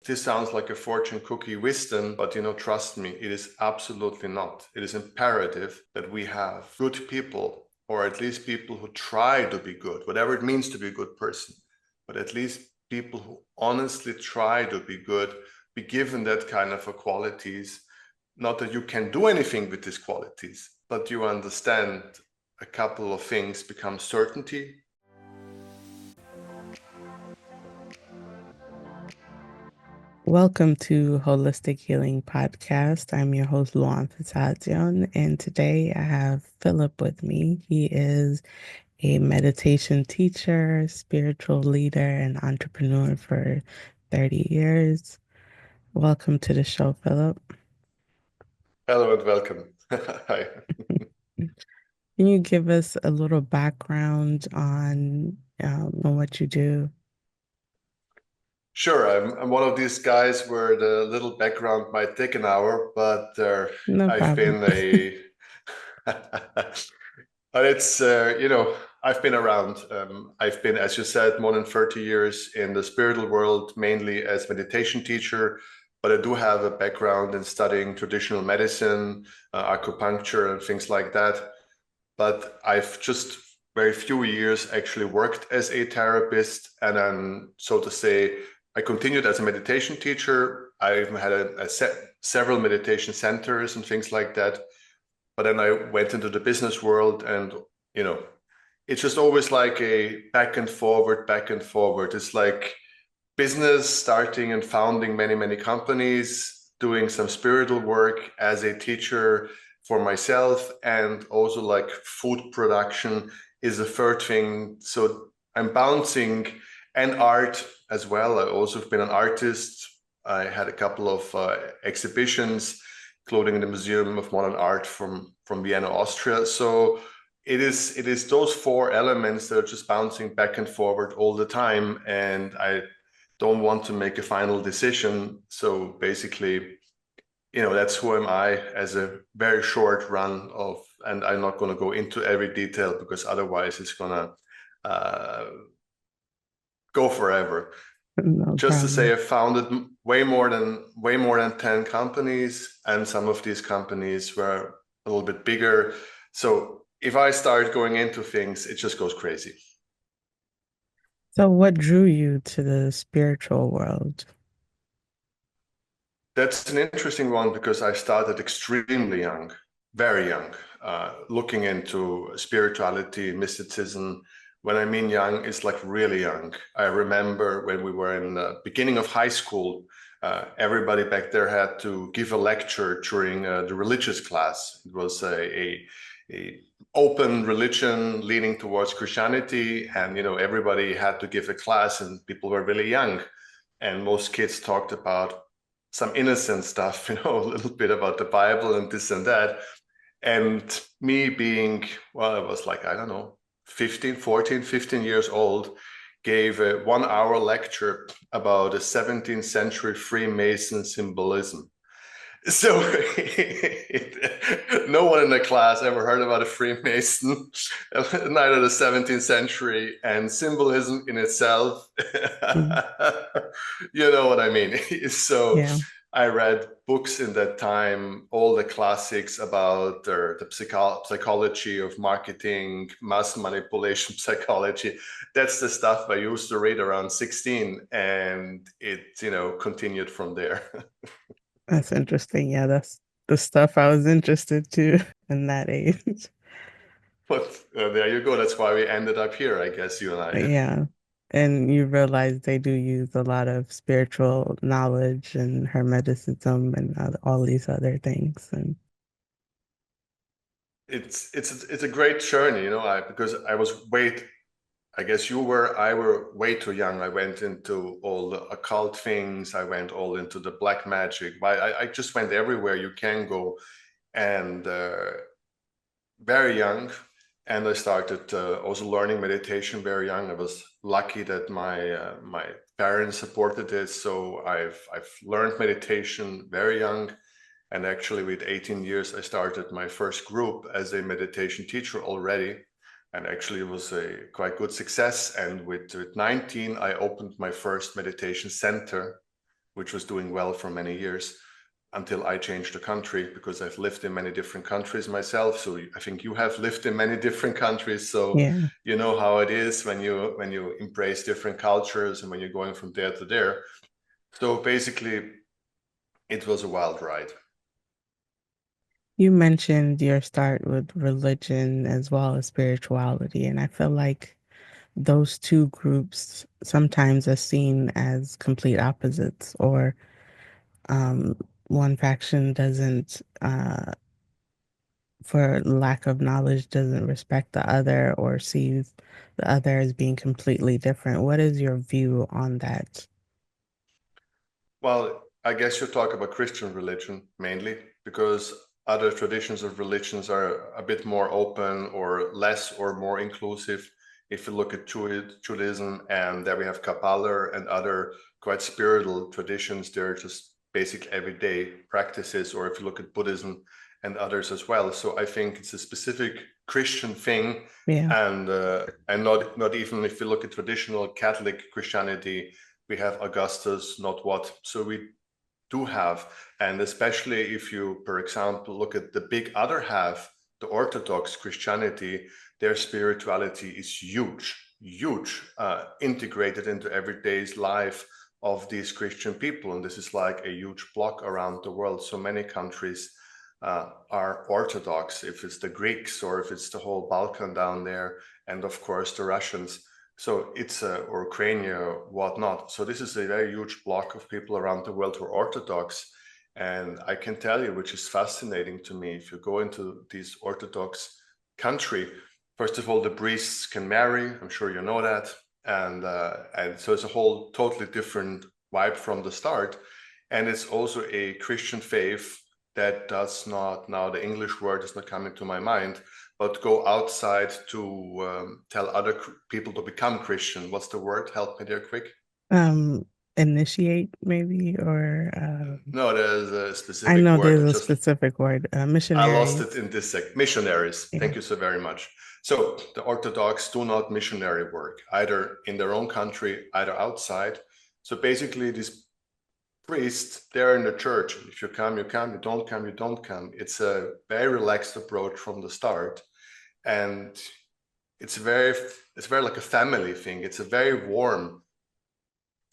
this sounds like a fortune cookie wisdom, but trust me, it is absolutely not. It is imperative that we have good people, or at least people who try to be good, whatever it means to be a good person, but at least people who honestly try to be good, be given that kind of qualities. Not that you can do anything with these qualities, but you understand a couple of things become certainty. Welcome to Holistic Healing Podcast. I'm your host, Luam, and today I have Philip with me. He is a meditation teacher, spiritual leader, and entrepreneur for 30 years. Welcome to the show, Philip. Hello and welcome. Hi. Can you give us a little background on what you do? Sure, I'm one of these guys where the little background might take an hour, but No I've problem. been a, but it's, I've been around. I've been, as you said, more than 30 years in the spiritual world, mainly as meditation teacher, but I do have a background in studying traditional medicine, acupuncture, and things like that. But I've just very few years actually worked as a therapist, and then, so to say, I continued as a meditation teacher. I even had several meditation centers and things like that. But then I went into the business world, and you know, it's just always like a back and forward, back and forward. It's like business, starting and founding many, many companies, doing some spiritual work as a teacher for myself, and also like food production is the third thing. So I'm bouncing, and art as well. I also have been an artist. I had a couple of exhibitions, including in the Museum of Modern Art from Vienna, Austria. So it is those four elements that are just bouncing back and forward all the time, and I don't want to make a final decision. So basically, that's who am I as a very short run of, and I'm not going to go into every detail because otherwise it's going to go forever. No Just to say, problem. I've founded way more than 10 companies, and some of these companies were a little bit bigger. So if I start going into things, it just goes crazy. So, what drew you to the spiritual world? That's an interesting one because I started extremely young, very young, looking into spirituality, mysticism. When I mean young, it's like really young. I remember when we were in the beginning of high school, everybody back there had to give a lecture during the religious class. It was a open religion leaning towards Christianity, and everybody had to give a class, and people were really young, and most kids talked about some innocent stuff, a little bit about the Bible and this and that. And me being, well, I was like, I don't know, 15, 14, 15 years old, gave a 1 hour lecture about a 17th century Freemason symbolism. So no one in the class ever heard about a Freemason, neither the 17th century, and symbolism in itself. Mm. You know what I mean? So Yeah. I read books in that time, all the classics about the psychology of marketing, mass manipulation psychology. That's the stuff I used to read around 16, and it, continued from there. That's interesting. Yeah, that's the stuff I was interested to in that age. But there you go. That's why we ended up here, I guess, you and I. Yeah. And you realize they do use a lot of spiritual knowledge and hermeticism and all these other things. And It's a great journey, because I guess I were way too young. I went into all the occult things. I went all into the black magic. I just went everywhere you can go, and very young. And I started also learning meditation very young. I was lucky that my parents supported it, so I've learned meditation very young. And actually, with 18 years, I started my first group as a meditation teacher already. And actually, it was a quite good success. And with 19, I opened my first meditation center. which was doing well for many years until I changed the country, because I've lived in many different countries myself. So I think you have lived in many different countries. So Yeah. you know how it is when you embrace different cultures and when you're going from there to there. So basically, it was a wild ride. You mentioned your start with religion as well as spirituality, and I feel like those two groups sometimes are seen as complete opposites, or um, one faction doesn't, for lack of knowledge, doesn't respect the other or sees the other as being completely different. What is your view on that? Well, I guess you talk about Christian religion mainly, because other traditions of religions are a bit more open or less or more inclusive. If you look at Judaism, and there we have Kabbalah and other quite spiritual traditions, they're just basic everyday practices. Or if you look at Buddhism and others as well. So I think it's a specific Christian thing, Yeah. and not even if you look at traditional Catholic Christianity, we have Augustus, not what. So we do have, and especially if you, for example, look at the big other half, the Orthodox Christianity, their spirituality is huge, huge, integrated into everyday's life of these Christian people. And this is like a huge block around the world. So many countries are Orthodox, if it's the Greeks or if it's the whole Balkan down there, and of course the Russians. So it's or Ukraine, whatnot. So this is a very huge block of people around the world who are Orthodox. And I can tell you, which is fascinating to me, if you go into these Orthodox country, first of all, the priests can marry. I'm sure you know that, and so it's a whole totally different vibe from the start. And it's also a Christian faith that does not, now the English word is not coming to my mind, but go outside to tell other people to become Christian. What's the word? Help me there quick. Um, Initiate maybe, or No, there's a I specific know word. there's a Just specific word, I lost it missionaries. in this sec. Missionaries. Yeah. Thank you so very much. So the Orthodox do not missionary work, either in their own country, either outside. So basically, these priests, they're in the church. If you come, you come. You don't come, you don't come. It's a very relaxed approach from the start. And it's very like a family thing. It's a very warm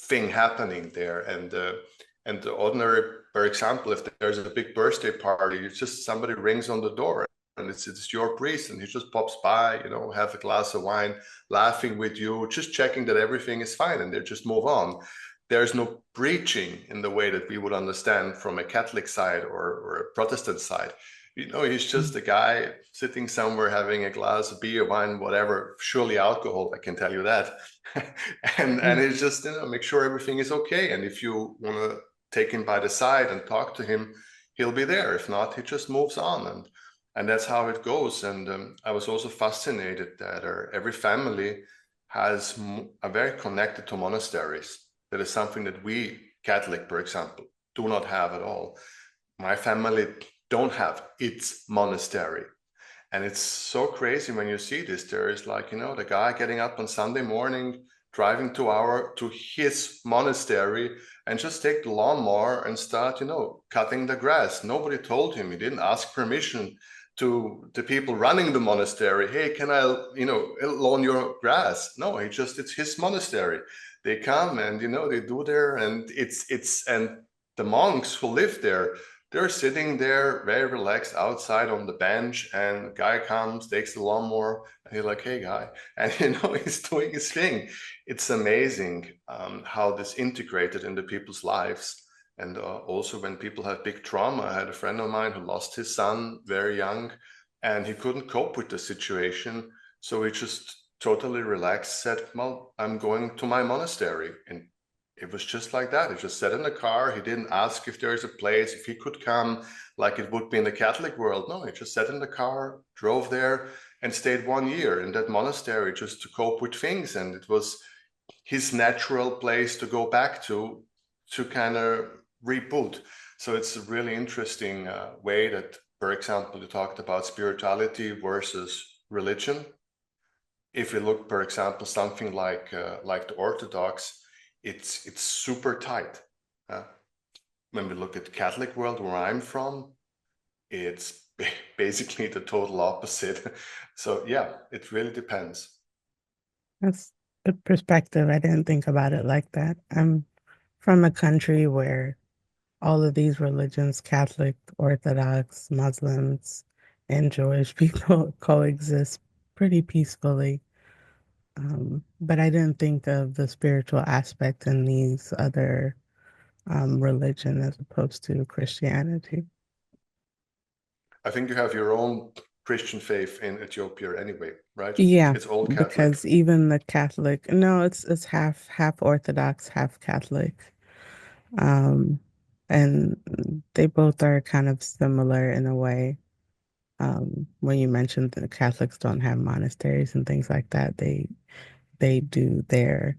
thing happening there. And the ordinary, for example, if there's a big birthday party, it's just somebody rings on the door and it's your priest, and he just pops by, have a glass of wine, laughing with you, just checking that everything is fine, and they just move on. There's no preaching in the way that we would understand from a Catholic side or a Protestant side. He's just a guy sitting somewhere having a glass of beer, wine, whatever, surely alcohol, I can tell you that. and Mm. it's just, make sure everything is okay. And if you want to take him by the side and talk to him, he'll be there. If not, he just moves on. And that's how it goes. And I was also fascinated that every family are very connected to monasteries. That is something that we Catholic, for example, do not have at all. My family don't have its monastery. And it's so crazy when you see this. There is the guy getting up on Sunday morning, driving to his monastery, and just take the lawnmower and start, cutting the grass. Nobody told him. He didn't ask permission to the people running the monastery. Hey, can I, lawn your grass? No, it's his monastery. They come and, they do there, and and the monks who live there, they're sitting there very relaxed outside on the bench, and the guy comes, takes the lawnmower, and he's like, hey guy, and he's doing his thing. It's amazing how this integrated into people's lives. And also when people have big trauma, I had a friend of mine who lost his son very young, and he couldn't cope with the situation. So he just totally relaxed, said, well, I'm going to my monastery. And it was just like that. He just sat in the car. He didn't ask if there's a place, if he could come, like it would be in the Catholic world. No, he just sat in the car, drove there, and stayed 1 year in that monastery just to cope with things. And it was his natural place to go back to kind of reboot. So it's a really interesting way that, for example, you talked about spirituality versus religion. If you look, for example, something like the Orthodox, it's super tight. when we look at the Catholic world where I'm from, it's basically the total opposite. So yeah, it really depends. That's good perspective. I didn't think about it like that. I'm from a country where all of these religions, Catholic, Orthodox, Muslims, and Jewish people coexist pretty peacefully. But I didn't think of the spiritual aspect in these other religion as opposed to Christianity. I think you have your own Christian faith in Ethiopia anyway, right? Yeah, It's all Catholic. because even the Catholic, no, it's half Orthodox, half Catholic. Um, and they both are kind of similar in a way. When you mentioned the Catholics don't have monasteries and things like that, they do their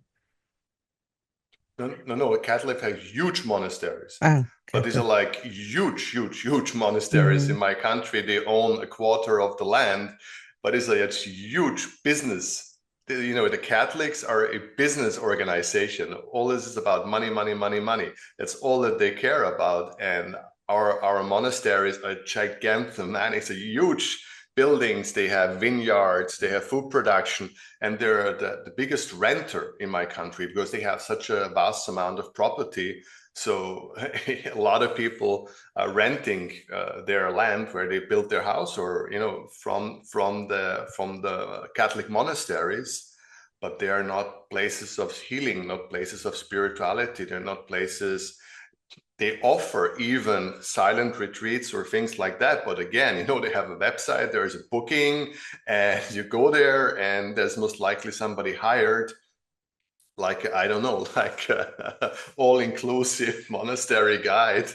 No, no, no. Catholic have huge monasteries, oh, but these are Catholic. like huge monasteries. Hmm. In my country, they own a quarter of the land, but it's a huge business. The Catholics are a business organization. All this is about money, money, money, money. That's all that they care about. And our monasteries are gigantic, man. It's a huge buildings. They have vineyards. They have food production, and they're the biggest renter in my country because they have such a vast amount of property. So a lot of people are renting their land where they built their house, or from the Catholic monasteries. But they are not places of healing, not places of spirituality. They're not places. They offer even silent retreats or things like that. But again, they have a website, there's a booking, and you go there, and there's most likely somebody hired, like, I don't know, like all-inclusive monastery guide.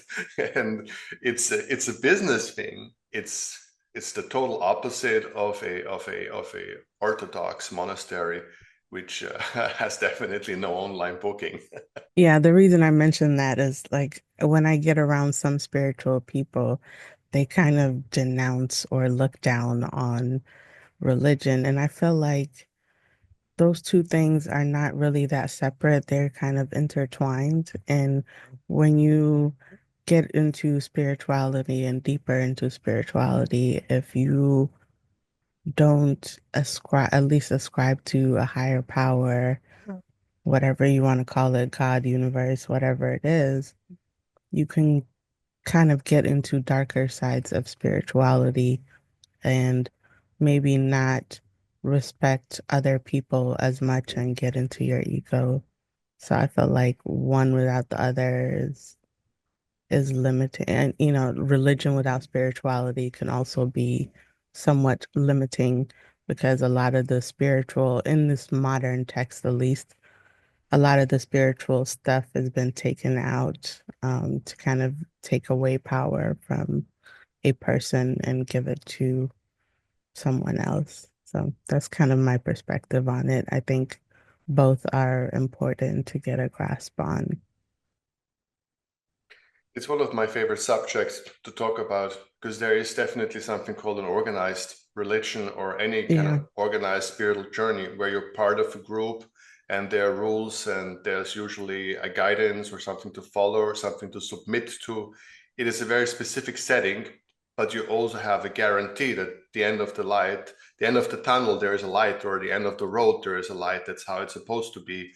And it's a business thing. It's the total opposite of a Orthodox monastery, which has definitely no online booking. Yeah, the reason I mention that is like when I get around some spiritual people, they kind of denounce or look down on religion. And I feel like those two things are not really that separate. They're kind of intertwined. And when you get into spirituality and deeper into spirituality, if you don't ascribe, at least ascribe to a higher power, whatever you want to call it, God, universe, whatever it is, you can kind of get into darker sides of spirituality and maybe not respect other people as much and get into your ego. So I feel like one without the other is limiting. And religion without spirituality can also be somewhat limiting because a lot of the spiritual in this modern text at least, a lot of the spiritual stuff has been taken out to kind of take away power from a person and give it to someone else. So that's kind of my perspective on it. I think both are important to get a grasp on. It's one of my favorite subjects to talk about because there is definitely something called an organized religion or any kind Yeah. of organized spiritual journey where you're part of a group and there are rules and there's usually a guidance or something to follow or something to submit to. It is a very specific setting, but you also have a guarantee that the end of the light, the end of the tunnel, there is a light, or the end of the road, there is a light. That's how it's supposed to be.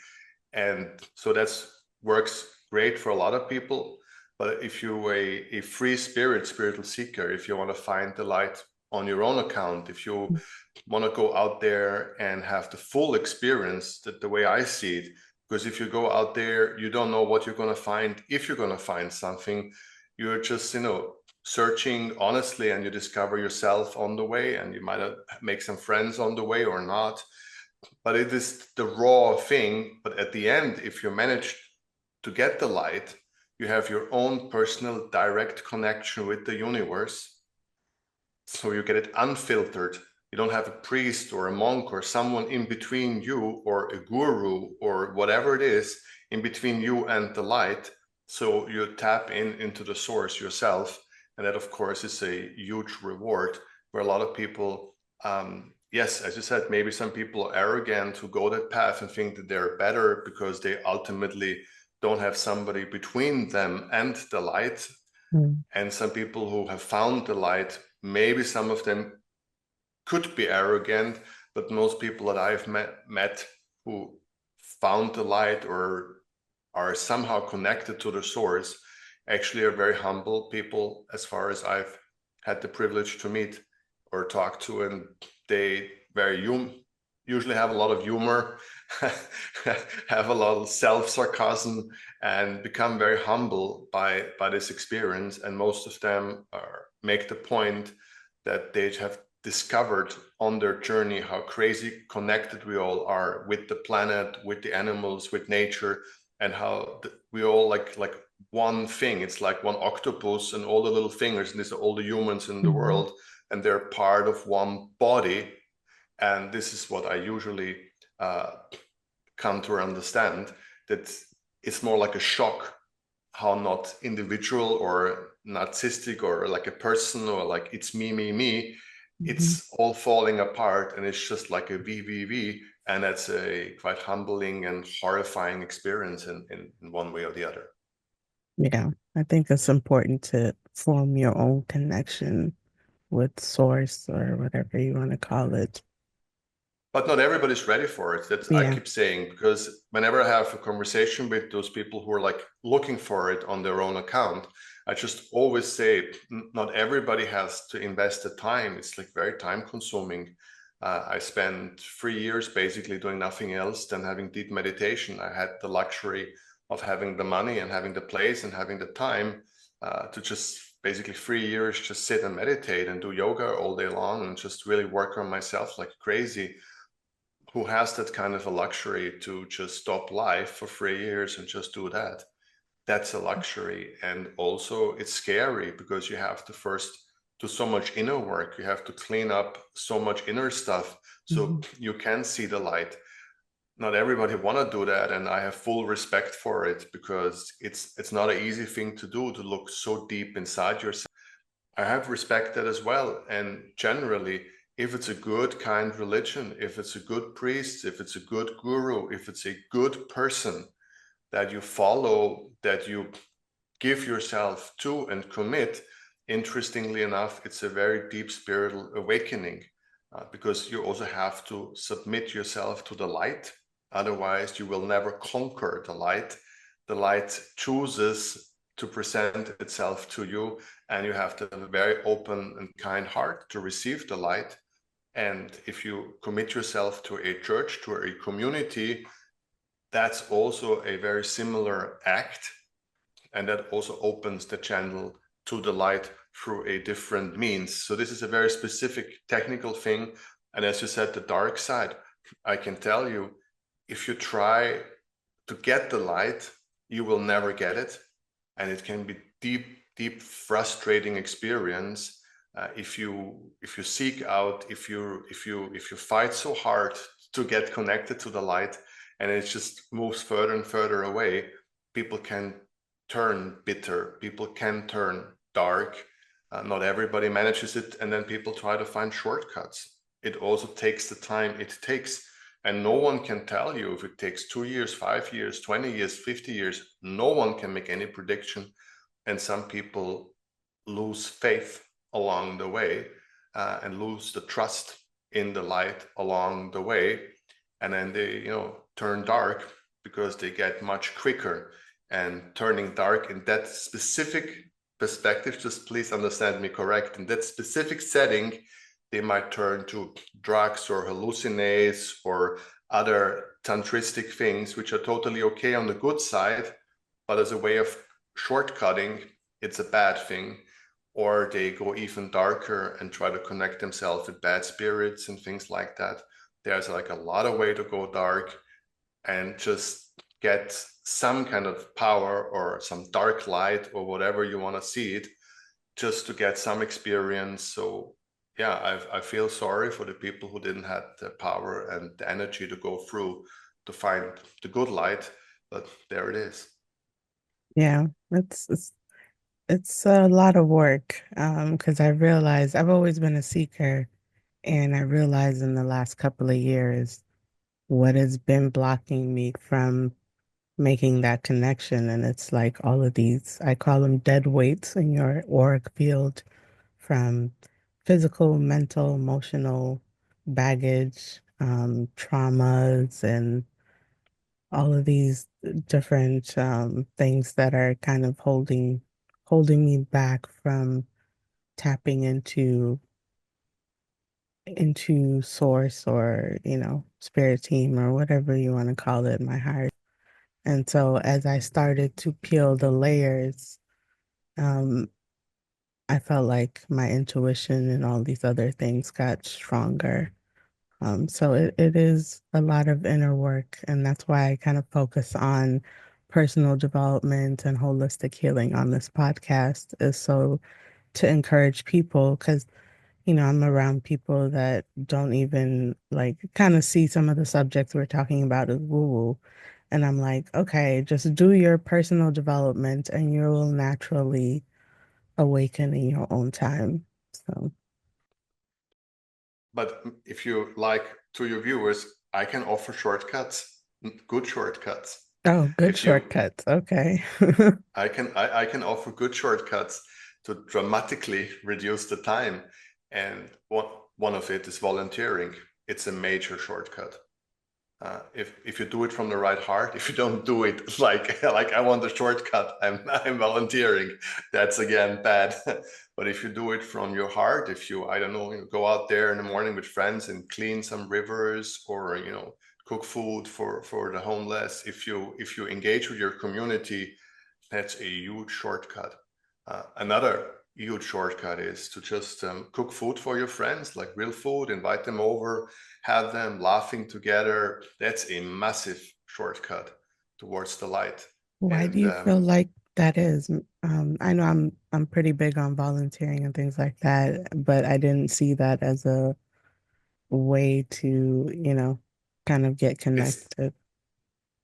And so that's works great for a lot of people. But if you're a free spirit, spiritual seeker, if you want to find the light on your own account, if you want to go out there and have the full experience, that the way I see it, because if you go out there, you don't know what you're going to find. If you're going to find something, you're just, searching honestly, and you discover yourself on the way, and you might make some friends on the way or not, but it is the raw thing. But at the end, if you manage to get the light, you have your own personal direct connection with the universe. So you get it unfiltered. You don't have a priest or a monk or someone in between you, or a guru or whatever it is in between you and the light. So you tap into the source yourself. And that, of course, is a huge reward where a lot of people, yes, as you said, maybe some people are arrogant who go that path and think that they're better because they ultimately don't have somebody between them and the light. Mm. And some people who have found the light, maybe some of them could be arrogant, but most people that I've met who found the light or are somehow connected to the source actually are very humble people as far as I've had the privilege to meet or talk to, and they very usually have a lot of humor, have a lot of self-sarcasm, and become very humble by this experience. And most of them make the point that they have discovered on their journey how crazy connected we all are with the planet, with the animals, with nature, and how we all like one thing. It's like one octopus and all the little fingers, and these are all the humans in the Mhm. world, and they're part of one body. And this is what I usually uh, come to understand, that it's more like a shock how not individual or narcissistic or like a person or like it's me, Mhm. it's all falling apart and it's just like a VVV. And that's a quite humbling and horrifying experience in one way or the other. Yeah, I think it's important to form your own connection with source or whatever you want to call it. But not everybody's ready for it. That's I Yeah. keep saying, because whenever I have a conversation with those people who are like looking for it on their own account, I just always say not everybody has to invest the time. It's like very time consuming. I spent 3 years basically doing nothing else than having deep meditation. I had the luxury of having the money and having the place and having the time to just basically 3 years just sit and meditate and do yoga all day long and just really work on myself like crazy. Who has that kind of a luxury to just stop life for 3 years and just do that? That's a luxury. And also it's scary because you have to first do so much inner work. You have to clean up so much inner stuff so Mhm. you can see the light. Not everybody want to do that, and I have full respect for it because it's not an easy thing to do, to look so deep inside yourself. I have respected as well. And generally, if it's a good, kind religion, if it's a good priest, if it's a good guru, if it's a good person that you follow, that you give yourself to and commit, interestingly enough, it's a very deep spiritual awakening because you also have to submit yourself to the light. Otherwise, you will never conquer the light. The light chooses to present itself to you, and you have to have a very open and kind heart to receive the light. And if you commit yourself to a church, to a community, that's also a very similar act, and that also opens the channel to the light through a different means. So this is a very specific technical thing. And as you said, the dark side, I can tell you, if you try to get the light, you will never get it. And it can be deep frustrating experience if you seek out, if you fight so hard to get connected to the light, and it just moves further and further away. People can turn bitter, people can turn dark. Not everybody manages it, and then people try to find shortcuts. It also takes the time it takes, and no one can tell you if it takes 2 years, 5 years, 20 years, 50 years. No one can make any prediction, and some people lose faith along the way and lose the trust in the light along the way, and then they turn dark because they get much quicker. And turning dark in that specific perspective, just please understand me correct, in that specific setting, they might turn to drugs or hallucinates or other tantristic things, which are totally okay on the good side, but as a way of shortcutting, it's a bad thing. Or they go even darker and try to connect themselves with bad spirits and things like that. There's like a lot of way to go dark and just get some kind of power or some dark light or whatever you want to see it, just to get some experience. So yeah, I feel sorry for the people who didn't have the power and the energy to go through to find the good light, but there it is. Yeah, it's a lot of work because I realized I've always been a seeker, and I realized in the last couple of years what has been blocking me from making that connection. And it's like all of these, I call them dead weights in your auric field from physical, mental, emotional baggage, traumas, and all of these different things that are kind of holding me back from tapping into source or spirit team or whatever you want to call it, my heart. And so as I started to peel the layers, um, I felt like my intuition and all these other things got stronger. So it is a lot of inner work, and that's why I kind of focus on personal development and holistic healing on this podcast, is so to encourage people, because I'm around people that don't even like kind of see some of the subjects we're talking about as woo-woo. And I'm like, okay, just do your personal development and you will naturally awaken in your own time. So, But if you like, to your viewers, I can offer shortcuts, good shortcuts. oh, good If you, shortcuts. Okay. I can offer good shortcuts to dramatically reduce the time. And one of it is volunteering. It's a major shortcut. If you do it from the right heart, if you don't do it like I want a shortcut, I'm volunteering. That's again bad. But if you do it from your heart, if you, I don't know, you go out there in the morning with friends and clean some rivers, or cook food for the homeless, if you engage with your community, that's a huge shortcut. Another huge shortcut is to just cook food for your friends, like real food, invite them over, have them laughing together. That's a massive shortcut towards the light. Why do And you feel like that is? I know I'm pretty big on volunteering and things like that, but I didn't see that as a way to, kind of get it's connected.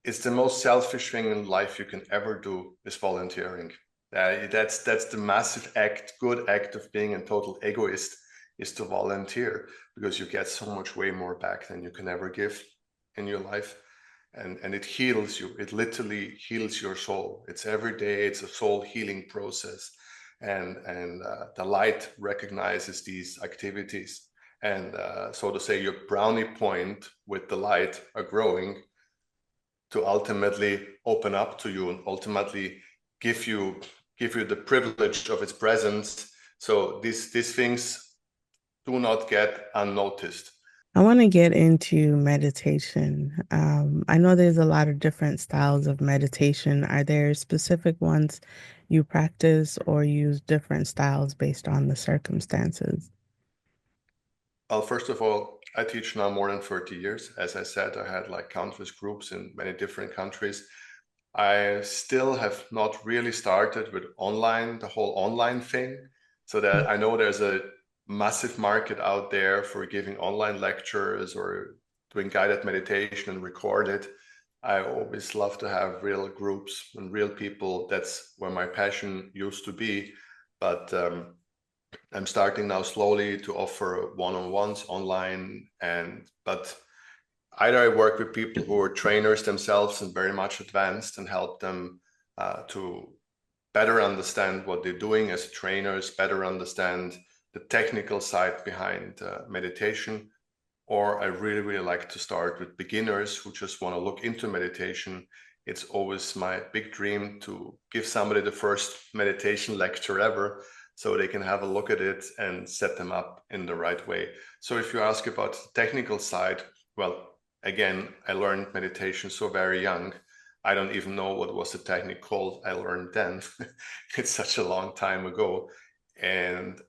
it's the most selfish thing in life you can ever do is volunteering. That's the massive act, good act of being a total egoist, is to volunteer, because you get so much way more back than you can ever give in your life. And it heals you. It literally heals your soul. It's every day. It's a soul healing process. And the light recognizes these activities. And so to say, your brownie point with the light are growing to ultimately open up to you and ultimately give you the privilege of its presence. So these things do not get unnoticed. I want to get into meditation. I know there's a lot of different styles of meditation. Are there specific ones you practice or use different styles based on the circumstances? Well, first of all, I teach now more than 30 years. As I said, I had like countless groups in many different countries. I still have not really started with online, the whole online thing, so that I know there's a massive market out there for giving online lectures or doing guided meditation and record it. I always love to have real groups and real people. That's where my passion used to be. But I'm starting now slowly to offer one-on-ones online, but either I work with people who are trainers themselves and very much advanced and help them to better understand what they're doing as trainers, better understand the technical side behind meditation. Or I really, really like to start with beginners who just want to look into meditation. It's always my big dream to give somebody the first meditation lecture ever, so they can have a look at it and set them up in the right way. So if you ask about the technical side, well, again, I learned meditation so very young. I don't even know what was the technique called I learned then. It's such a long time ago. And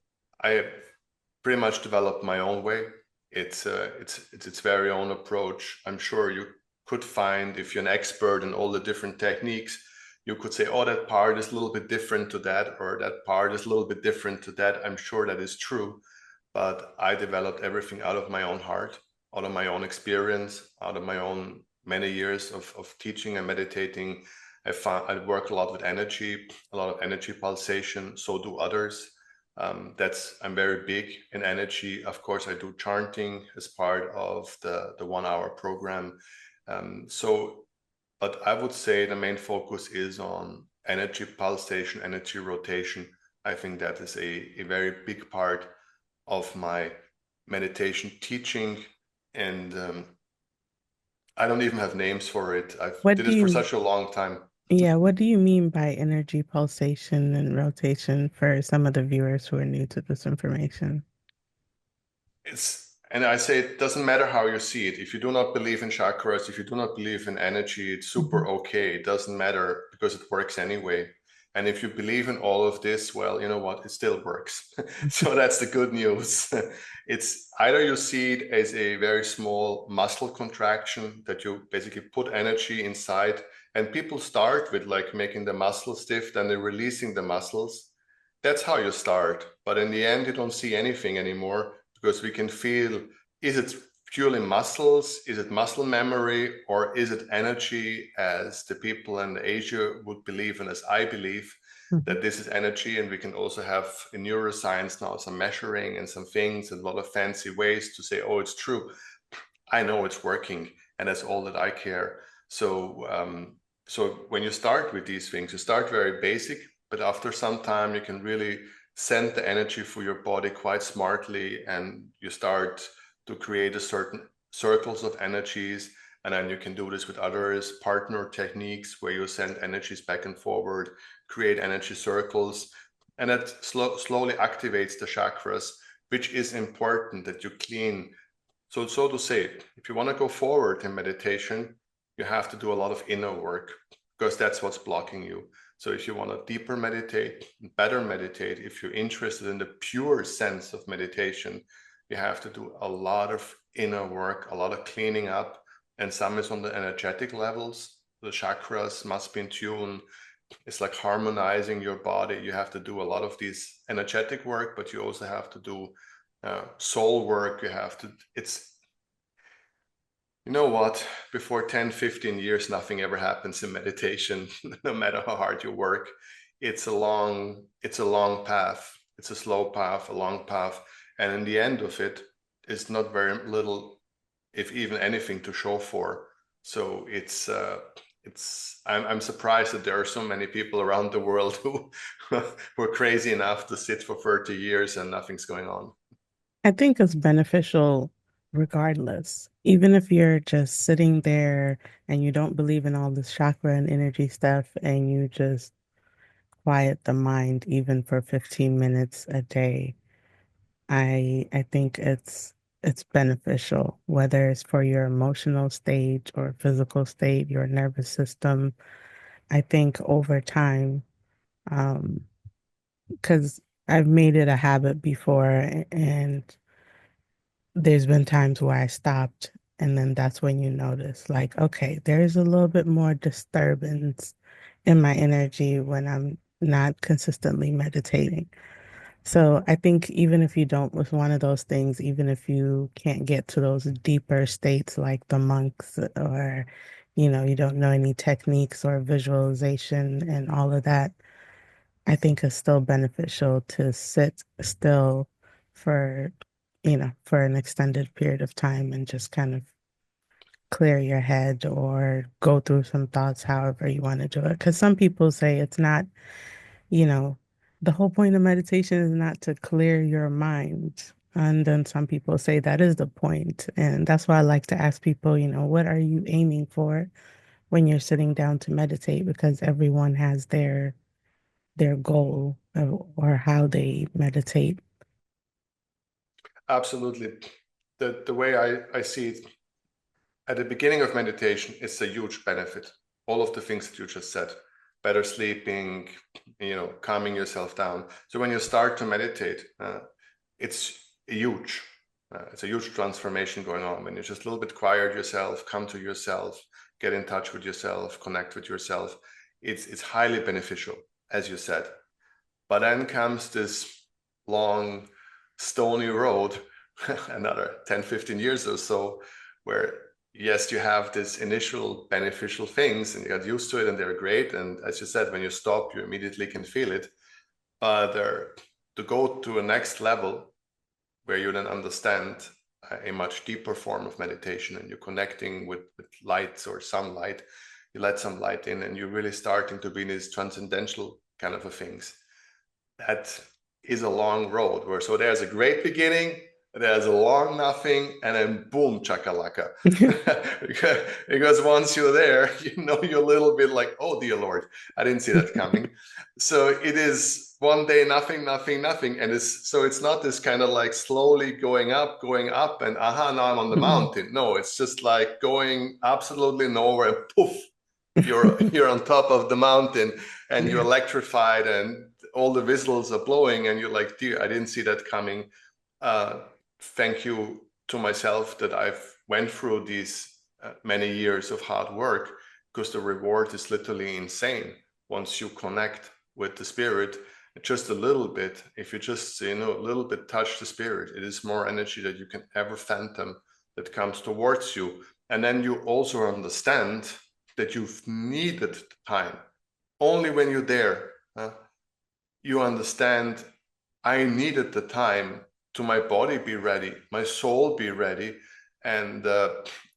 I pretty much developed my own way. It's its very own approach. I'm sure you could find, if you're an expert in all the different techniques, you could say, oh, that part is a little bit different to that, or that part is a little bit different to that. I'm sure that is true, but I developed everything out of my own heart, out of my own experience, out of my own many years of teaching and meditating. I work a lot with energy, a lot of energy pulsation. So do others. I'm very big in energy. Of course, I do chanting as part of the 1 hour program. So but I would say the main focus is on energy pulsation, energy rotation. I think that is a very big part of my meditation teaching. And I don't even have names for it. I've What did do it for you, such a long time. yeah, what do you mean by energy pulsation and rotation for some of the viewers who are new to this information? And I say it doesn't matter how you see it. If you do not believe in chakras, if you do not believe in energy, it's super Mhm. okay. It doesn't matter because it works anyway. And if you believe in all of this, well, you know what? It still works. So that's the good news. It's either you see it as a very small muscle contraction that you basically put energy inside, and people start with like making the muscle stiff, then they're releasing the muscles. That's how you start. But in the end, you don't see anything anymore because we can feel, is it purely muscles? Is it muscle memory? Or is it energy, as the people in Asia would believe, and as I believe, Mhm. that this is energy? And we can also have in neuroscience now some measuring and some things and a lot of fancy ways to say, oh, it's true. I know it's working, and that's all that I care. So when you start with these things, you start very basic, but after some time, you can really send the energy for your body quite smartly, and you start to create a certain circles of energies. And then you can do this with others, partner techniques where you send energies back and forward, create energy circles, and that slowly activates the chakras, which is important that you clean. So to say, if you want to go forward in meditation, you have to do a lot of inner work because that's what's blocking you. So if you want to deeper meditate, better meditate, if you're interested in the pure sense of meditation, you have to do a lot of inner work, a lot of cleaning up, and some is on the energetic levels. The chakras must be in tune. It's like harmonizing your body. You have to do a lot of these energetic work, but you also have to do soul work. You have to, it's, you know what? Before 10, 15 years, nothing ever happens in meditation, no matter how hard you work. It's a long path. It's a slow path, a long path. And in the end of it, it's not very little, if even anything, to show for. So I'm surprised that there are so many people around the world who were crazy enough to sit for 30 years and nothing's going on. I think it's beneficial regardless. Even if you're just sitting there and you don't believe in all this chakra and energy stuff and you just quiet the mind even for 15 minutes a day, I think it's beneficial, whether it's for your emotional state or physical state, your nervous system. I think over time, um, because I've made it a habit before, and there's been times where I stopped, and then that's when you notice, like, okay, there's a little bit more disturbance in my energy when I'm not consistently meditating. So I think even if you don't, with one of those things, even if you can't get to those deeper states like the monks, or, you don't know any techniques or visualization and all of that, I think it's still beneficial to sit still for, for an extended period of time and just kind of clear your head or go through some thoughts, however you want to do it. Because some people say it's not, you know, the whole point of meditation is not to clear your mind. And then some people say that is the point. And that's why I like to ask people, what are you aiming for when you're sitting down to meditate? Because everyone has their goal or how they meditate. Absolutely. The way I see it, at the beginning of meditation, it's a huge benefit. All of the things that you just said, better sleeping, calming yourself down. So when you start to meditate, it's huge. It's a huge transformation going on when you just a little bit quiet yourself, come to yourself, get in touch with yourself, connect with yourself. It's highly beneficial, as you said. But then comes this long, stony road, another 10, 15 years or so, where yes, you have this initial beneficial things and you get used to it and they're great. And as you said, when you stop, you immediately can feel it. But to go to a next level where you then understand a much deeper form of meditation and you're connecting with lights or sunlight, you let some light in, and you're really starting to be in these transcendental kind of things. That is a long road where, so there's a great beginning, there's a long nothing, and then boom, chakalaka. Because once you're there, you're a little bit like, oh dear Lord, I didn't see that coming. So it is one day, nothing, nothing, nothing. And it's not this kind of like slowly going up, and aha, now I'm on the mountain. No, it's just like going absolutely nowhere, and poof, you're on top of the mountain, and you're electrified, and all the whistles are blowing, and you're like, dear, I didn't see that coming. Thank you to myself that I've went through these many years of hard work, because the reward is literally insane once you connect with the spirit just a little bit. If you just a little bit touch the spirit, it is more energy that you can ever phantom that comes towards you. And then you also understand that you've needed the time. Only when you're there, you understand, I needed the time to my body be ready, my soul be ready. And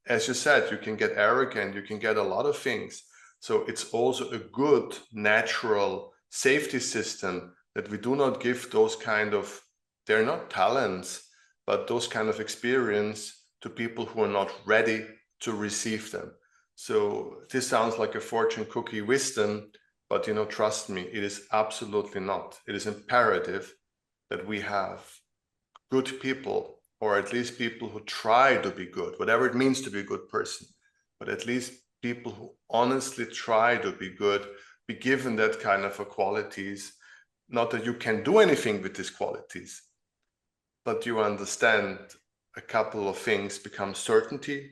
as you said, you can get arrogant, you can get a lot of things. So it's also a good, natural safety system that we do not give those kind of, they're not talents, but those kind of experience to people who are not ready to receive them. So this sounds like a fortune cookie wisdom, but trust me, it is absolutely not. It is imperative that we have good people, or at least people who try to be good, whatever it means to be a good person, but at least people who honestly try to be good, be given that kind of qualities. Not that you can do anything with these qualities, but you understand a couple of things become certainty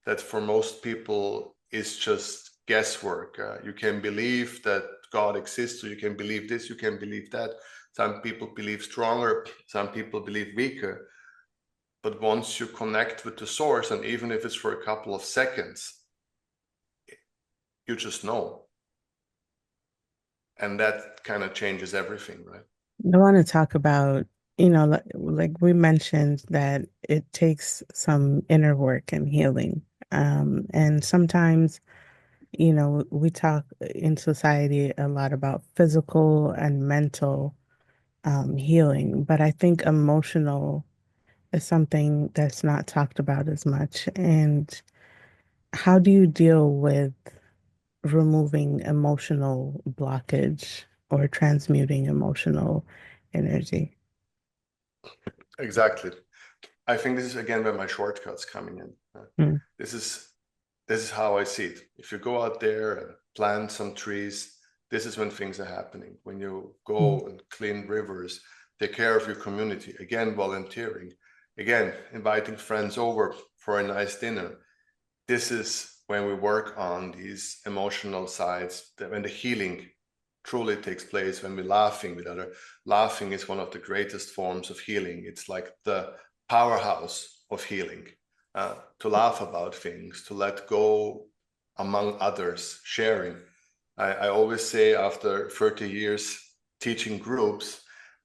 that for most people is just guesswork. You can believe that God exists, or you can believe this, you can believe that. Some people believe stronger, some people believe weaker. But once you connect with the source, and even if it's for a couple of seconds, you just know. And that kind of changes everything, right? I want to talk about, like we mentioned, that it takes some inner work and healing. And sometimes, we talk in society a lot about physical and mental healing, but I think emotional is something that's not talked about as much. And how do you deal with removing emotional blockage or transmuting emotional energy? Exactly. I think this is again where my shortcuts coming in. Mm, This is how I see it. If you go out there and plant some trees, this is when things are happening. When you mm, go and clean rivers, take care of your community, again, volunteering, again, inviting friends over for a nice dinner. This is when we work on these emotional sides, when the healing truly takes place, when we're laughing with other. Laughing is one of the greatest forms of healing. It's like the powerhouse of healing. To laugh about things, to let go among others, sharing. I always say, after 30 years teaching groups,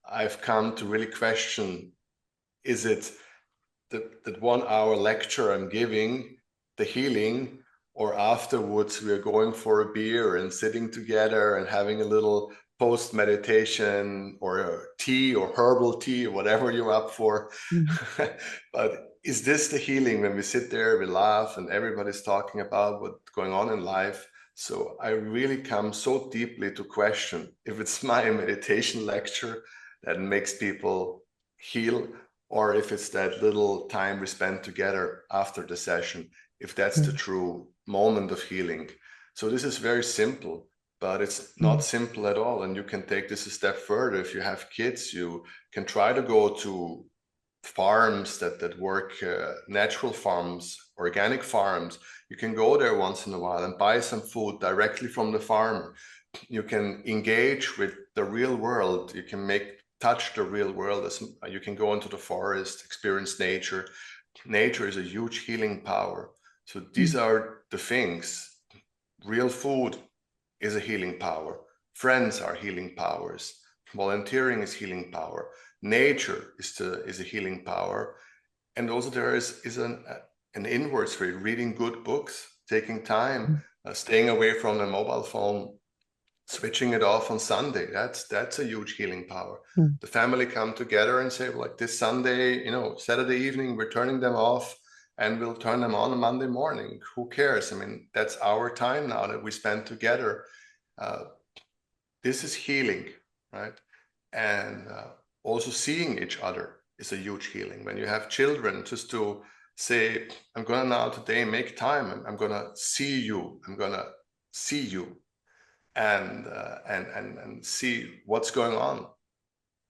I've come to really question, is it that 1 hour lecture I'm giving, the healing, or afterwards we're going for a beer and sitting together and having a little post meditation, or a tea, or herbal tea, or whatever you're up for. mm, But is this the healing when we sit there, we laugh, and everybody's talking about what's going on in life? So I really come so deeply to question if it's my meditation lecture that makes people heal, or if it's that little time we spend together after the session, if that's the mm, true moment of healing. So this is very simple, but it's not mm, simple at all. And you can take this a step further. If you have kids, you can try to go to farms that work, natural farms, organic farms. You can go there once in a while and buy some food directly from the farmer. You can engage with the real world. You can touch the real world. You can go into the forest, experience nature. Nature is a huge healing power. So these mm, are the things. Real food is a healing power. Friends are healing powers. Volunteering is healing power. Nature is a healing power. And also there is an inwards way, reading good books, taking time Staying away from the mobile phone, switching it off on Sunday, that's a huge healing power. Mm. The family come together and say, like, this Sunday, Saturday evening, we're turning them off and we'll turn them on Monday morning. Who cares? I mean, that's our time now that we spend together. This is healing, right? And also seeing each other is a huge healing. When you have children, just to say, I'm gonna now today make time. I'm gonna see you. I'm gonna see you and see what's going on,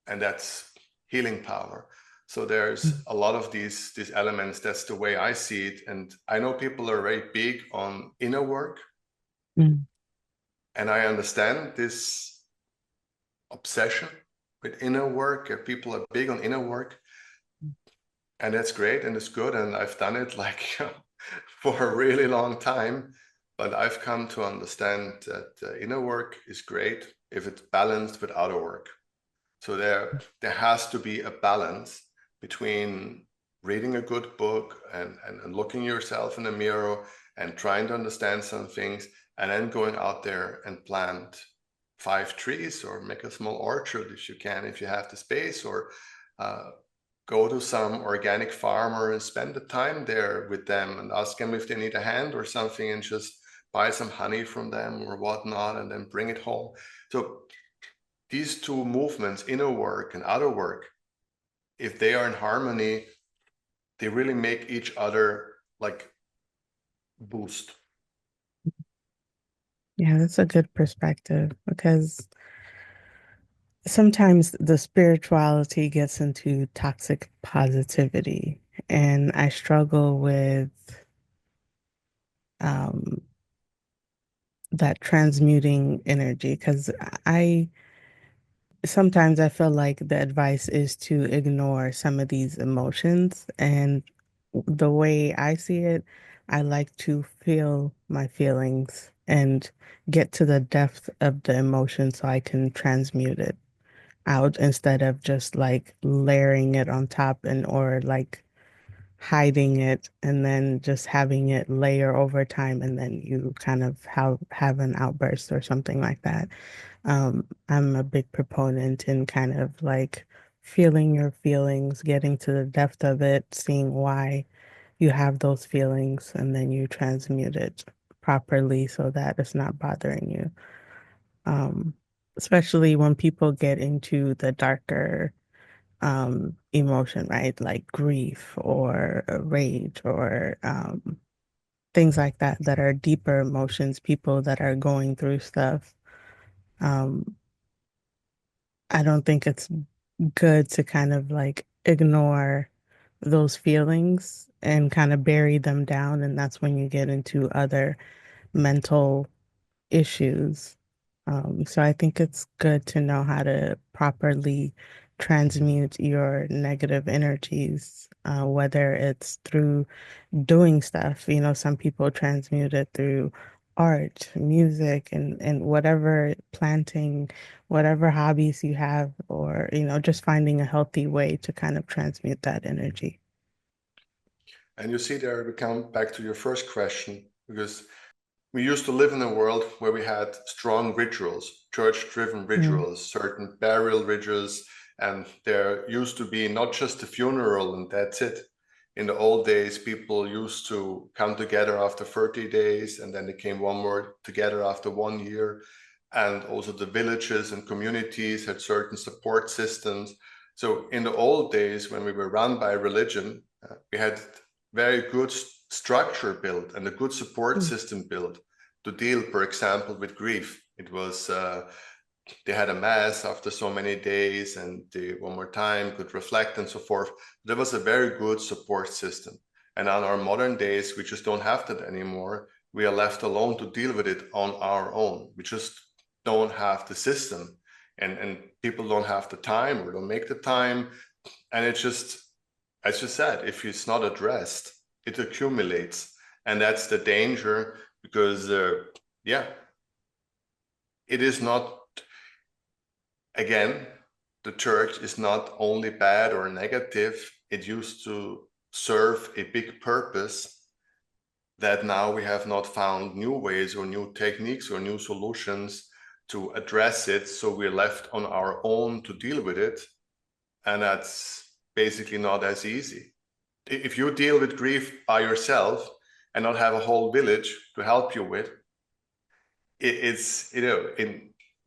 and that's healing power. So there's Mm. a lot of these elements. That's the way I see it, and I know people are very big on inner work, Mm. and I understand this obsession with inner work. People are big on inner work, and that's great and it's good, and I've done it like for a really long time. But I've come to understand that inner work is great if it's balanced with outer work. So there has to be a balance between reading a good book and looking yourself in the mirror and trying to understand some things, and then going out there and plant 5 trees or make a small orchard if you can, if you have the space, or uh, go to some organic farmer and spend the time there with them and ask them if they need a hand or something, and just buy some honey from them or whatnot and then bring it home. So these two movements, inner work and outer work, if they are in harmony, they really make each other like boost. Yeah, that's a good perspective because sometimes the spirituality gets into toxic positivity, and I struggle with um, that transmuting energy because I sometimes I feel like the advice is to ignore some of these emotions. And the way I see it, I like to feel my feelings and get to the depth of the emotion so I can transmute it out instead of just like layering it on top and or like hiding it and then just having it layer over time and then you kind of have an outburst or something like that. I'm a big proponent in kind of like feeling your feelings, getting to the depth of it, seeing why you have those feelings, and then you transmute it properly so that it's not bothering you. Um, Especially when people get into the darker emotion, right? Like grief or rage or things like that that are deeper emotions, people that are going through stuff. Um, I don't think it's good to kind of like ignore those feelings and kind of bury them down. And that's when you get into other mental issues. So I think it's good to know how to properly transmute your negative energies, whether it's through doing stuff. You know, some people transmute it through art, music, and whatever planting, whatever hobbies you have, or, you know, just finding a healthy way to kind of transmute that energy. And you see, there we come back to your first question, because we used to live in a world where we had strong rituals, church-driven Mm. rituals, certain burial rituals, and there used to be not just a funeral and that's it. In the old days, people used to come together after 30 days, and then they came one more together after 1 year. And also the villages and communities had certain support systems. So in the old days, when we were run by religion, we had very good structure built and a good support Mm. system built to deal, for example, with grief. It was they had a mass after so many days, and they one more time could reflect and so forth. There was a very good support system. And on our modern days, we just don't have that anymore. We are left alone to deal with it on our own. We just don't have the system, and people don't have the time or don't make the time. And it's just, as you said, if it's not addressed, it accumulates, and that's the danger. Because yeah, it is not, again, the church is not only bad or negative. It used to serve a big purpose, that now we have not found new ways or new techniques or new solutions to address it. So we're left on our own to deal with it. And that's basically not as easy. If you deal with grief by yourself and not have a whole village to help you with, it's,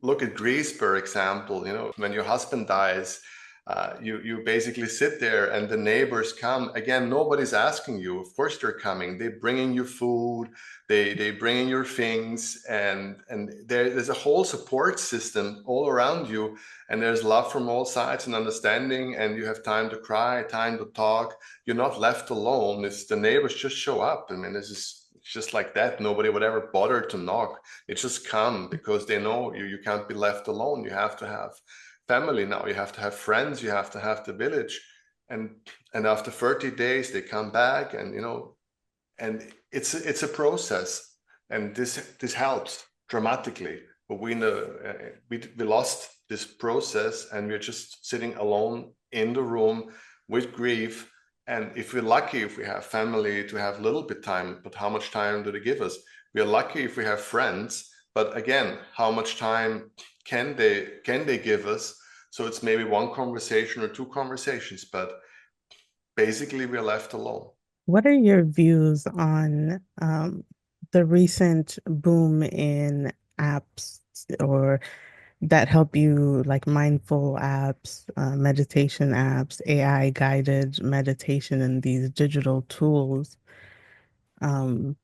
look at Greece, for example, when your husband dies, you basically sit there and the neighbors come. Again, nobody's asking you. Of course they're coming. They bring in you food. They bring in your things, and there's a whole support system all around you. And there's love from all sides and understanding. And you have time to cry, time to talk. You're not left alone. It's the neighbors just show up. I mean, it's just like that. Nobody would ever bother to knock. It just come because they know you can't be left alone. You have to have family now, you have to have friends, you have to have the village. And after 30 days they come back, and it's a process, and this helps dramatically. But we know we lost this process, and we're just sitting alone in the room with grief. And if we're lucky, if we have family to have a little bit time, but how much time do they give us? We're lucky if we have friends, but again, how much time can they give us? So it's maybe one conversation or two conversations, but basically we're left alone. What are your views on the recent boom in apps or that help you, like mindful apps, meditation apps, AI guided meditation, and these digital tools, um,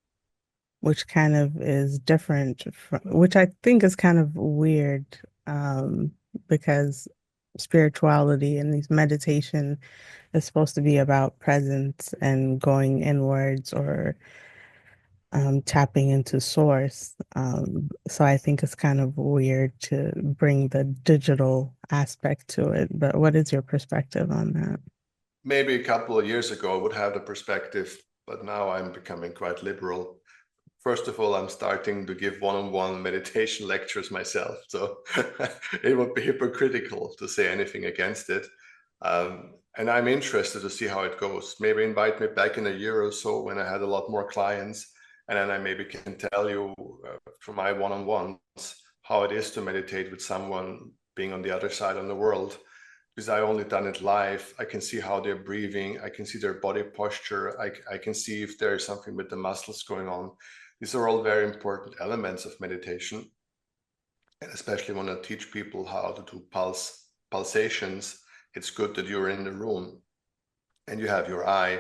which kind of is different from, which I think is kind of weird, because spirituality and these meditation is supposed to be about presence and going inwards or tapping into source. So I think it's kind of weird to bring the digital aspect to it. But what is your perspective on that? Maybe a couple of years ago I would have the perspective, but now I'm becoming quite liberal. First of all, I'm starting to give one-on-one meditation lectures myself, so it would be hypocritical to say anything against it. And I'm interested to see how it goes. Maybe invite me back in a year or so when I had a lot more clients, and then I maybe can tell you from my one-on-ones how it is to meditate with someone being on the other side of the world. Because I only done it live, I can see how they're breathing, I can see their body posture, I can see if there's something with the muscles going on. These are all very important elements of meditation, and especially when I teach people how to do pulsations, it's good that you're in the room and you have your eye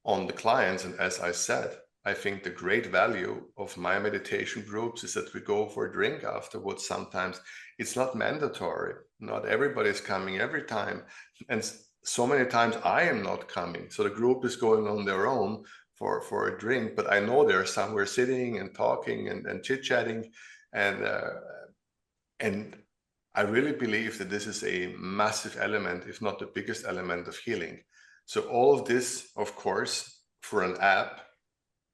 on the clients. And as I said, I think the great value of my meditation groups is that we go for a drink afterwards. Sometimes it's not mandatory. Not everybody's coming every time. And so many times I am not coming. So the group is going on their own for a drink, but I know they're somewhere sitting and talking and chit-chatting. And I really believe that this is a massive element, if not the biggest element of healing. So all of this, of course, for an app,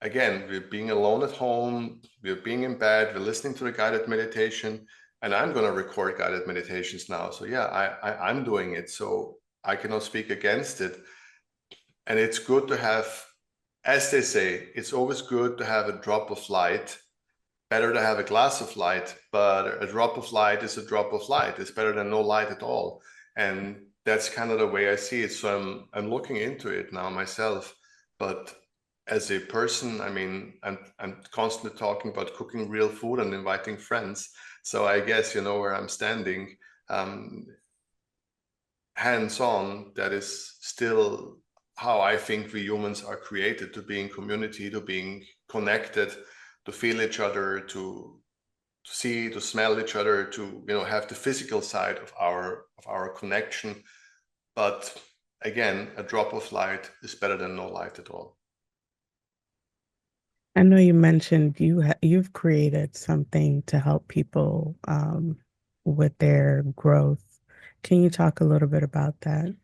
again, we're being alone at home, we're being in bed, we're listening to the guided meditation, and I'm going to record guided meditations now. So yeah, I'm doing it. So I cannot speak against it. And it's good to have, as they say, it's always good to have a drop of light. Better to have a glass of light, but a drop of light is a drop of light. It's better than no light at all. And that's kind of the way I see it. So I'm looking into it now myself. But as a person, I mean, I'm constantly talking about cooking real food and inviting friends. So I guess you know where I'm standing. Hands-on, that is still how I think we humans are created, to be in community, to being connected, to feel each other, to see, to smell each other, to have the physical side of our connection. But again, a drop of light is better than no light at all. I know you mentioned you've created something to help people with their growth. Can you talk a little bit about that?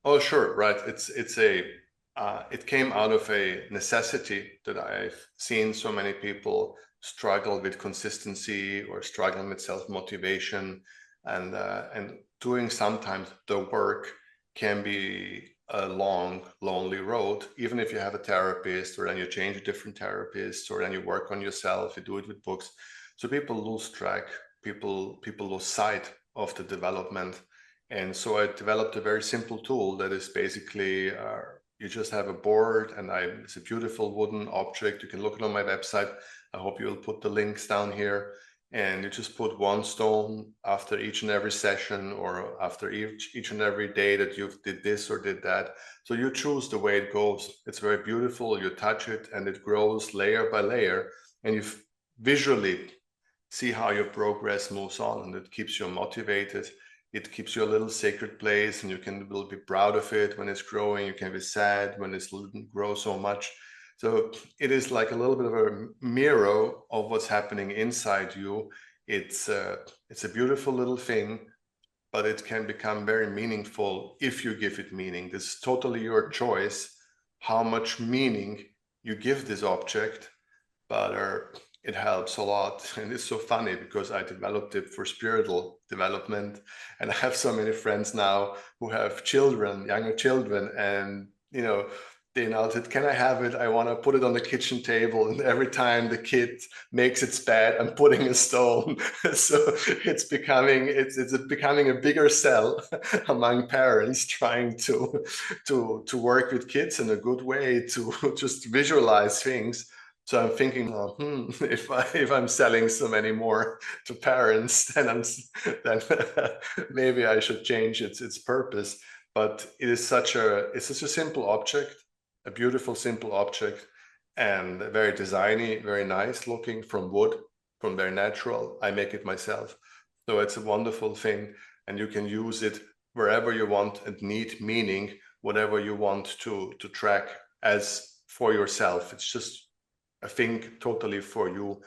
Oh, sure, right. It came out of a necessity that I've seen so many people struggle with consistency or struggling with self-motivation, and doing sometimes the work can be a long, lonely road, even if you have a therapist, or then you change a different therapist, or then you work on yourself, you do it with books. So people lose track, people lose sight of the development. And so I developed a very simple tool that is basically you just have a board, and it's a beautiful wooden object. You can look it on my website. I hope you'll put the links down here. And you just put one stone after each and every session, or after each and every day that you've did this or did that. So you choose the way it goes. It's very beautiful. You touch it and it grows layer by layer, and you visually see how your progress moves on, and it keeps you motivated. It keeps you a little sacred place, and you can will be proud of it when it's growing. You can be sad when it doesn't grow so much. So it is like a little bit of a mirror of what's happening inside you. It's a beautiful little thing, but it can become very meaningful if you give it meaning. This is totally your choice how much meaning you give this object, but it helps a lot. And it's so funny because I developed it for spiritual development, and I have so many friends now who have children, younger children, and they now said, "Can I have it? I want to put it on the kitchen table." And every time the kid makes its bed, I'm putting a stone. So it's becoming a bigger cell among parents trying to work with kids in a good way, to just visualize things. So I'm thinking, if I'm selling so many more to parents, then maybe I should change its purpose. But it's such a simple object, a beautiful simple object, and very designy, very nice looking, from wood, from very natural. I make it myself, so it's a wonderful thing, and you can use it wherever you want and need meaning, whatever you want to track as for yourself. It's just a thing totally for you,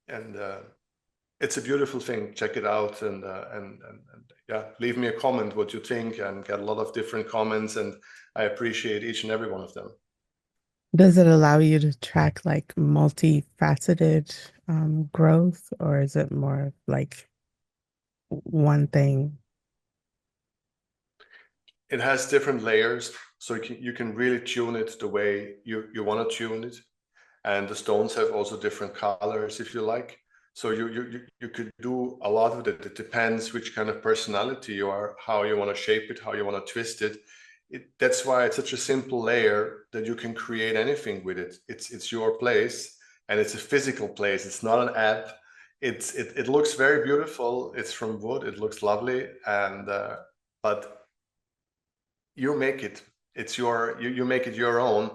and it's a beautiful thing. Check it out, and yeah, leave me a comment what you think, and get a lot of different comments, and I appreciate each and every one of them. Does it allow you to track like multifaceted growth, or is it more like one thing? It has different layers, so you can really tune it the way you want to tune it. And the stones have also different colors if you like. So you could do a lot of it. It depends which kind of personality you are, how you want to shape it, how you want to twist it. That's why it's such a simple layer that you can create anything with it. It's your place, and it's a physical place. It's not an app. It looks very beautiful. It's from wood. It looks lovely, and but you make it. It's you make it your own.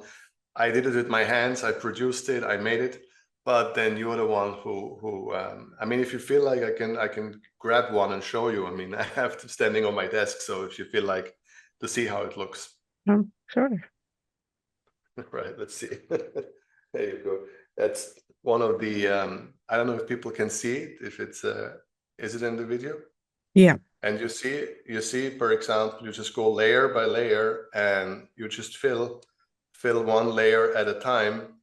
I did it with my hands. I produced it. I made it. But then you're the one who. I mean, if you feel like I can grab one and show you. I mean, I have it standing on my desk. So if you feel like to see how it looks, Sure. right? Let's see. There you go. That's one of the. I don't know if people can see it. If it's. Is it in the video? Yeah. And you see, for example, you just go layer by layer, and you just fill one layer at a time.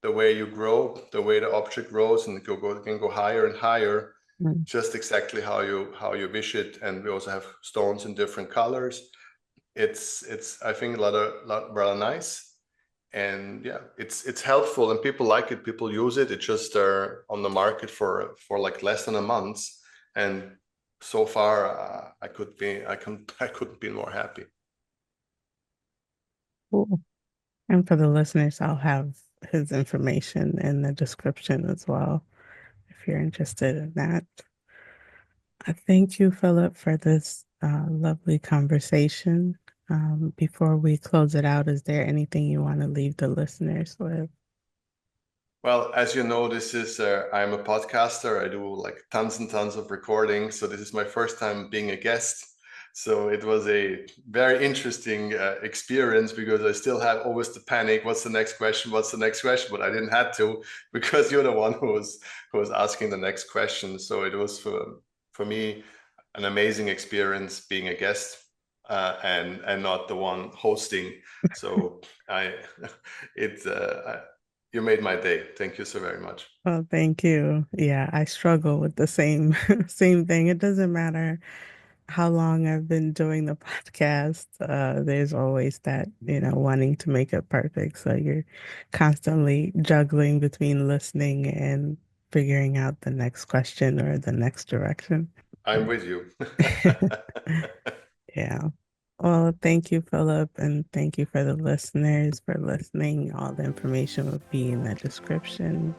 The way you grow, the way the object grows, and can go higher and higher, Mm. just exactly how you wish it. And we also have stones in different colors. It's I think a lot rather nice, and yeah, it's helpful, and people like it. People use it. It just on the market for like less than a month, and so far I couldn't be more happy. Cool. And for the listeners, I'll have his information in the description as well if you're interested in that. I thank you, Philip, for this lovely conversation. Before we close it out, is there anything you want to leave the listeners with? Well, as you know, this is I'm a podcaster. I do like tons and tons of recording. So this is my first time being a guest. So it was a very interesting experience, because I still have always the panic. What's the next question? What's the next question? But I didn't have to, because you're the one who was asking the next question. So it was for me an amazing experience being a guest, and not the one hosting. So I it you made my day. Thank you so very much. Well, thank you. Yeah, I struggle with the same same thing. It doesn't matter how long I've been doing the podcast, there's always that, wanting to make it perfect. So you're constantly juggling between listening and figuring out the next question or the next direction. I'm with you. Yeah. Well, thank you, Philip, and thank you for the listeners for listening. All the information will be in the description.